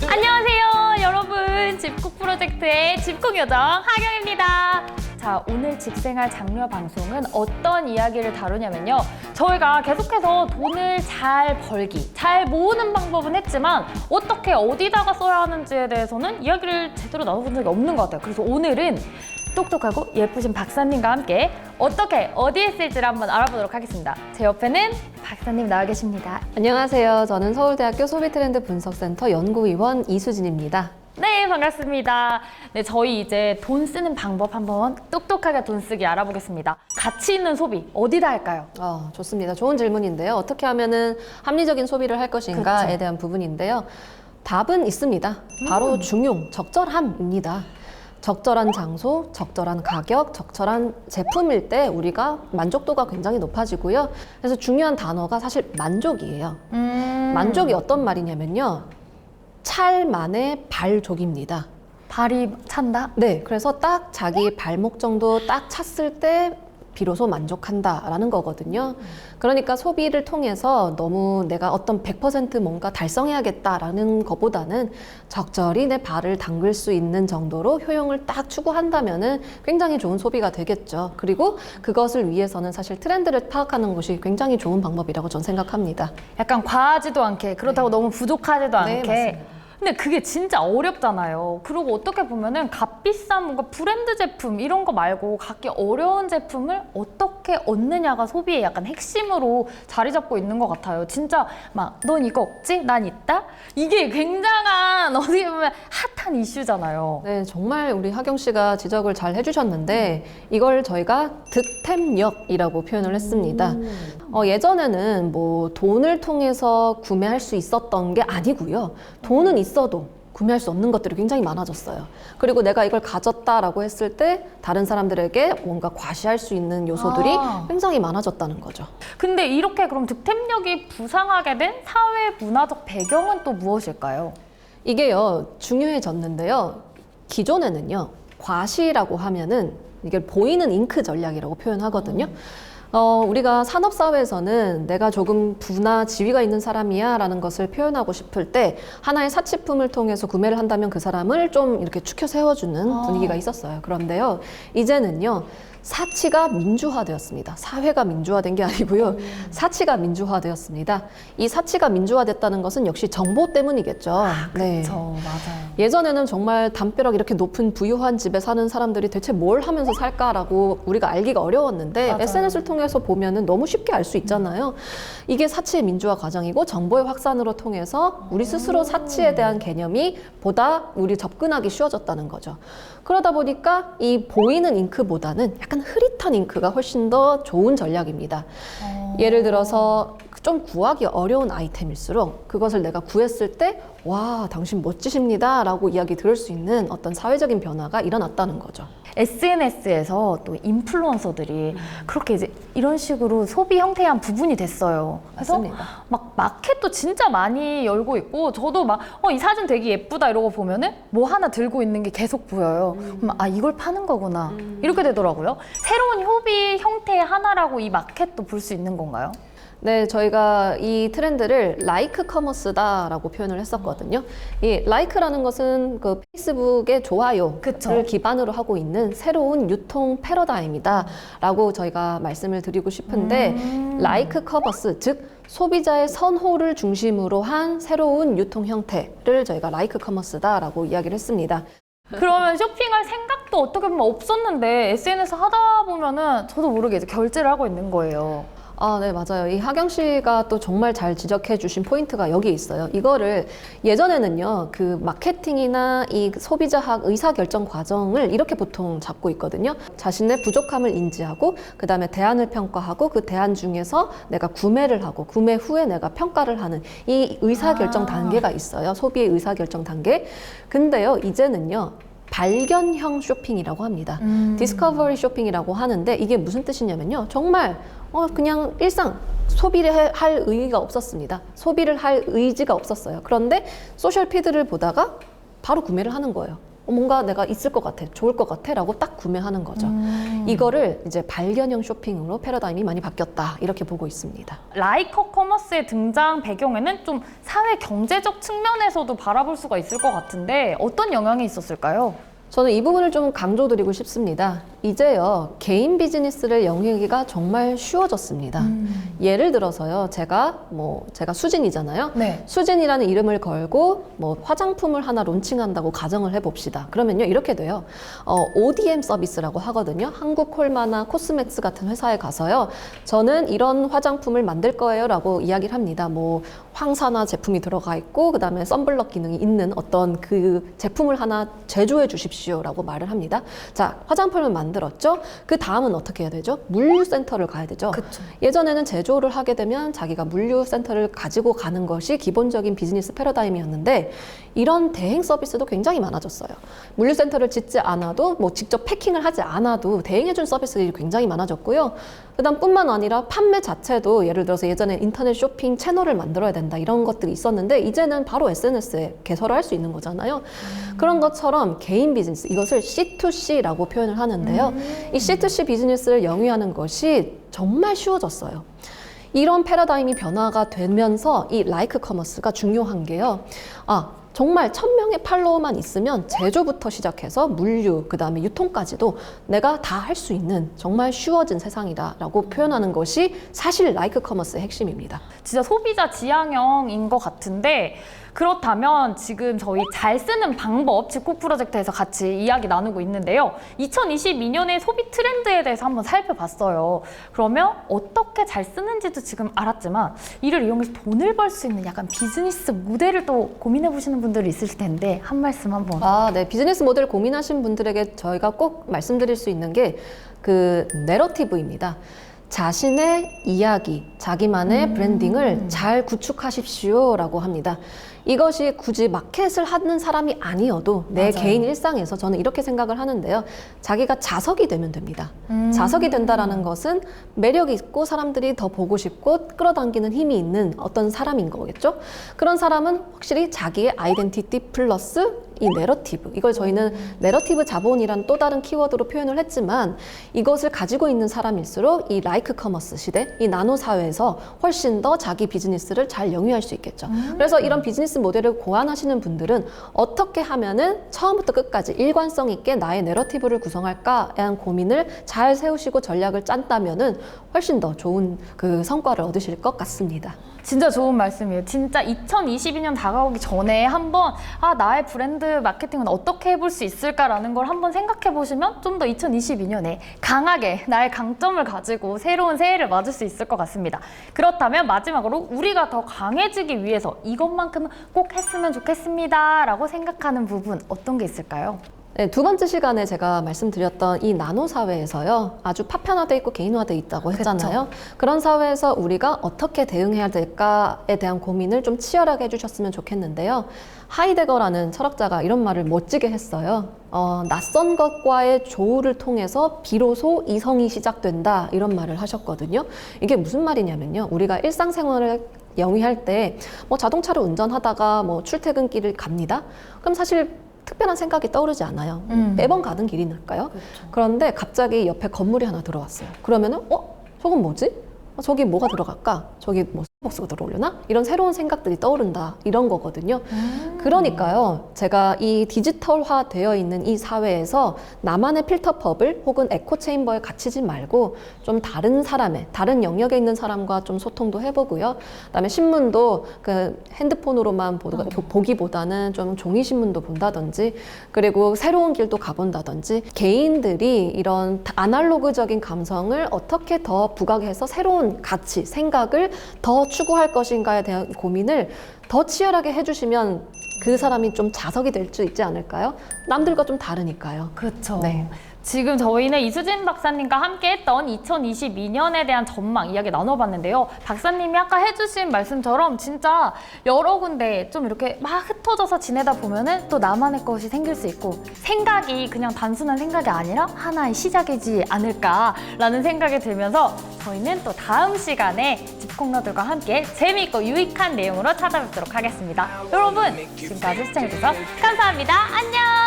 안녕하세요 여러분, 집콕 프로젝트의 집콕요정 하경입니다. 자, 오늘 직생활 장려 방송은 어떤 이야기를 다루냐면요, 저희가 계속해서 돈을 잘 벌기, 잘 모으는 방법은 했지만 어떻게 어디다가 써야 하는지에 대해서는 이야기를 제대로 나눠본 적이 없는 것 같아요. 그래서 오늘은 똑똑하고 예쁘신 박사님과 함께 어떻게 어디에 쓸지를 한번 알아보도록 하겠습니다. 제 옆에는 박사님 나와 계십니다. 안녕하세요. 저는 서울대학교 소비트렌드 분석센터 연구위원 이수진입니다. 네, 반갑습니다. 네, 저희 이제 돈 쓰는 방법 한번 똑똑하게 돈 쓰기 알아보겠습니다. 가치 있는 소비 어디다 할까요? 좋습니다. 좋은 질문인데요. 어떻게 하면은 합리적인 소비를 할 것인가에 그쵸. 대한 부분인데요. 답은 있습니다. 바로 중용, 적절함입니다. 적절한 장소, 적절한 가격, 적절한 제품일 때 우리가 만족도가 굉장히 높아지고요. 그래서 중요한 단어가 사실 만족이에요. 만족이 어떤 말이냐면요. 찰만의 발족입니다. 발이 찬다? 네, 그래서 딱 자기 발목 정도 딱 찼을 때 비로소 만족한다라는 거거든요. 그러니까 소비를 통해서 너무 내가 어떤 100% 뭔가 달성해야겠다라는 것보다는 적절히 내 발을 담글 수 있는 정도로 효용을 딱 추구한다면은 굉장히 좋은 소비가 되겠죠. 그리고 그것을 위해서는 사실 트렌드를 파악하는 것이 굉장히 좋은 방법이라고 저는 생각합니다. 약간 과하지도 않게, 그렇다고 너무 부족하지도 네, 않게. 맞습니다. 근데 그게 진짜 어렵잖아요. 그리고 어떻게 보면은 값비싼 뭔가 브랜드 제품 이런 거 말고 갖기 어려운 제품을 어떻게 얻느냐가 소비의 약간 핵심으로 자리 잡고 있는 것 같아요. 진짜 막 넌 이거 없지? 난 있다? 이게 굉장한 어떻게 보면 핫한 이슈잖아요. 네, 정말 우리 하경 씨가 지적을 잘 해주셨는데 이걸 저희가 득템력이라고 표현을 했습니다. 예전에는 뭐 돈을 통해서 구매할 수 있었던 게 아니고요. 돈은 있어도 구매할 수 없는 것들이 굉장히 많아졌어요. 그리고 내가 이걸 가졌다라고 했을 때 다른 사람들에게 뭔가 과시할 수 있는 요소들이 굉장히 많아졌다는 거죠. 근데 이렇게 그럼 득템력이 부상하게 된 사회 문화적 배경은 또 무엇일까요? 이게요, 중요해졌는데요. 기존에는요, 과시라고 하면은 이게 보이는 잉크 전략이라고 표현하거든요. 우리가 산업사회에서는 내가 조금 부나 지위가 있는 사람이야 라는 것을 표현하고 싶을 때 하나의 사치품을 통해서 구매를 한다면 그 사람을 좀 이렇게 추켜 세워주는 분위기가 있었어요. 그런데요, 이제는요, 사치가 민주화되었습니다. 사회가 민주화된 게 아니고요. 사치가 민주화되었습니다. 이 사치가 민주화됐다는 것은 역시 정보 때문이겠죠. 네. 그렇죠, 맞아요. 예전에는 정말 담벼락 이렇게 높은 부유한 집에 사는 사람들이 대체 뭘 하면서 살까라고 우리가 알기가 어려웠는데 맞아요. SNS를 통해서 보면은 너무 쉽게 알 수 있잖아요. 이게 사치의 민주화 과정이고 정보의 확산으로 통해서 우리 스스로 사치에 대한 개념이 보다 우리 접근하기 쉬워졌다는 거죠. 그러다 보니까 이 보이는 잉크보다는 약간 흐릿한 잉크가 훨씬 더 좋은 전략입니다. 예를 들어서 좀 구하기 어려운 아이템일수록 그것을 내가 구했을 때 와, 당신 멋지십니다 라고 이야기 들을 수 있는 어떤 사회적인 변화가 일어났다는 거죠. SNS에서 또 인플루언서들이 그렇게 이제 이런 식으로 소비 형태의 한 부분이 됐어요. 그래서 맞습니다. 막 마켓도 진짜 많이 열고 있고, 저도 막 이 사진 되게 예쁘다 이러고 보면은 뭐 하나 들고 있는 게 계속 보여요. 그럼 아, 이걸 파는 거구나 이렇게 되더라고요. 새로운 소비 형태의 하나라고 이 마켓도 볼 수 있는 건가요? 네, 저희가 이 트렌드를 라이크 커머스다라고 표현을 했었거든요. 이 라이크라는 것은 그 페이스북의 좋아요를 그쵸. 기반으로 하고 있는 새로운 유통 패러다임이다라고 저희가 말씀을 드리고 싶은데 라이크 커머스, 즉 소비자의 선호를 중심으로 한 새로운 유통 형태를 저희가 라이크 커머스다라고 이야기를 했습니다. 그러면 쇼핑할 생각도 어떻게 보면 없었는데 SNS 하다 보면은 저도 모르게 이제 결제를 하고 있는 거예요. 네, 맞아요. 이 하경 씨가 또 정말 잘 지적해 주신 포인트가 여기 있어요. 이거를 예전에는요, 그 마케팅이나 이 소비자학 의사결정 과정을 이렇게 보통 잡고 있거든요. 자신의 부족함을 인지하고, 그 다음에 대안을 평가하고, 그 대안 중에서 내가 구매를 하고, 구매 후에 내가 평가를 하는 이 의사결정 단계가 있어요. 소비의 의사결정 단계. 근데요, 이제는요, 발견형 쇼핑이라고 합니다. 디스커버리 쇼핑이라고 하는데 이게 무슨 뜻이냐면요. 정말 그냥 일상 소비를 할 의의가 없었습니다. 소비를 할 의지가 없었어요. 그런데 소셜 피드를 보다가 바로 구매를 하는 거예요. 뭔가 내가 있을 것 같아, 좋을 것 같아 라고 딱 구매하는 거죠. 이거를 이제 발견형 쇼핑으로 패러다임이 많이 바뀌었다 이렇게 보고 있습니다. 라이커 커머스의 등장 배경에는 좀 사회 경제적 측면에서도 바라볼 수가 있을 것 같은데 어떤 영향이 있었을까요? 저는 이 부분을 좀 강조드리고 싶습니다. 이제요, 개인 비즈니스를 영위하기가 정말 쉬워졌습니다. 예를 들어서요, 제가 수진이잖아요. 네. 수진이라는 이름을 걸고 화장품을 하나 론칭한다고 가정을 해봅시다. 그러면요, 이렇게 돼요. ODM 서비스라고 하거든요. 한국콜마나 코스맥스 같은 회사에 가서요, 저는 이런 화장품을 만들 거예요 라고 이야기를 합니다. 황산화 제품이 들어가 있고 그다음에 선블럭 기능이 있는 어떤 그 제품을 하나 제조해 주십시오 라고 말을 합니다. 자, 화장품을 만들었죠. 그 다음은 어떻게 해야 되죠? 물류센터를 가야 되죠. 그쵸. 예전에는 제조를 하게 되면 자기가 물류센터를 가지고 가는 것이 기본적인 비즈니스 패러다임이었는데 이런 대행 서비스도 굉장히 많아졌어요. 물류센터를 짓지 않아도 직접 패킹을 하지 않아도 대행해준 서비스들이 굉장히 많아졌고요. 그다음 뿐만 아니라 판매 자체도 예를 들어서 예전에 인터넷 쇼핑 채널을 만들어야 된다 이런 것들이 있었는데 이제는 바로 SNS에 개설을 할 수 있는 거잖아요. 그런 것처럼 개인 비즈니스, 이것을 C2C라고 표현을 하는데요. 이 C2C 비즈니스를 영위하는 것이 정말 쉬워졌어요. 이런 패러다임이 변화가 되면서 이 라이크 커머스가 중요한 게요. 정말 1000명의 팔로워만 있으면 제조부터 시작해서 물류, 그 다음에 유통까지도 내가 다 할 수 있는 정말 쉬워진 세상이다라고 표현하는 것이 사실 라이크 커머스의 핵심입니다. 진짜 소비자 지향형인 것 같은데 그렇다면 지금 저희 잘 쓰는 방법 집콕 프로젝트에서 같이 이야기 나누고 있는데요. 2022년의 소비 트렌드에 대해서 한번 살펴봤어요. 그러면 어떻게 잘 쓰는지도 지금 알았지만 이를 이용해서 돈을 벌 수 있는 약간 비즈니스 모델을 또 고민해 보시는 분들이 있을 텐데 한 말씀 한번. 네. 비즈니스 모델 고민하신 분들에게 저희가 꼭 말씀드릴 수 있는 게 그 내러티브입니다. 자신의 이야기, 자기만의 브랜딩을 잘 구축하십시오라고 합니다. 이것이 굳이 마켓을 하는 사람이 아니어도 내 맞아요. 개인 일상에서 저는 이렇게 생각을 하는데요. 자기가 자석이 되면 됩니다. 자석이 된다라는 것은 매력 있고 사람들이 더 보고 싶고 끌어당기는 힘이 있는 어떤 사람인 거겠죠. 그런 사람은 확실히 자기의 아이덴티티 플러스 이 내러티브, 이걸 저희는 내러티브 자본이라는 또 다른 키워드로 표현을 했지만 이것을 가지고 있는 사람일수록 이 라이크 커머스 시대, 이 나노 사회에서 훨씬 더 자기 비즈니스를 잘 영위할 수 있겠죠. 그래서 이런 비즈니스 모델을 고안하시는 분들은 어떻게 하면은 처음부터 끝까지 일관성 있게 나의 내러티브를 구성할까에 대한 고민을 잘 세우시고 전략을 짠다면은 훨씬 더 좋은 그 성과를 얻으실 것 같습니다. 진짜 좋은 말씀이에요. 진짜 2022년 다가오기 전에 한번 나의 브랜드 마케팅은 어떻게 해볼 수 있을까라는 걸 한번 생각해 보시면 좀 더 2022년에 강하게 나의 강점을 가지고 새로운 새해를 맞을 수 있을 것 같습니다. 그렇다면 마지막으로 우리가 더 강해지기 위해서 이것만큼은 꼭 했으면 좋겠습니다 라고 생각하는 부분 어떤 게 있을까요? 네, 두 번째 시간에 제가 말씀드렸던 이 나노 사회에서요, 아주 파편화돼 있고 개인화돼 있다고 했잖아요. 그런 사회에서 우리가 어떻게 대응해야 될까에 대한 고민을 좀 치열하게 해주셨으면 좋겠는데요. 하이데거라는 철학자가 이런 말을 멋지게 했어요. 낯선 것과의 조우를 통해서 비로소 이성이 시작된다, 이런 말을 하셨거든요. 이게 무슨 말이냐면요, 우리가 일상생활을 영위할 때 자동차를 운전하다가 출퇴근길을 갑니다. 그럼 사실 특별한 생각이 떠오르지 않아요. 매번 가는 길이니까요. 그렇죠. 그런데 갑자기 옆에 건물이 하나 들어왔어요. 그러면은 저건 뭐지? 저기 뭐가 들어갈까? 저기 스타벅스가 들어오려나? 이런 새로운 생각들이 떠오른다, 이런 거거든요. 그러니까요, 제가 이 디지털화 되어 있는 이 사회에서 나만의 필터법을 혹은 에코체인버에 갇히지 말고 좀 다른 사람의, 다른 영역에 있는 사람과 좀 소통도 해보고요. 그다음에 신문도 그 핸드폰으로만 보기보다는 좀 종이신문도 본다든지, 그리고 새로운 길도 가본다든지, 개인들이 이런 아날로그적인 감성을 어떻게 더 부각해서 새로운 가치, 생각을 더 추구할 것인가에 대한 고민을 더 치열하게 해주시면 그 사람이 좀 자석이 될 수 있지 않을까요? 남들과 좀 다르니까요. 그렇죠. 네. 지금 저희는 이수진 박사님과 함께 했던 2022년에 대한 전망 이야기 나눠봤는데요. 박사님이 아까 해주신 말씀처럼 진짜 여러 군데 좀 이렇게 막 흩어져서 지내다 보면은 또 나만의 것이 생길 수 있고 생각이 그냥 단순한 생각이 아니라 하나의 시작이지 않을까라는 생각이 들면서 저희는 또 다음 시간에 집콕너들과 함께 재미있고 유익한 내용으로 찾아뵙도록 하겠습니다. 여러분 지금까지 시청해주셔서 감사합니다. 안녕!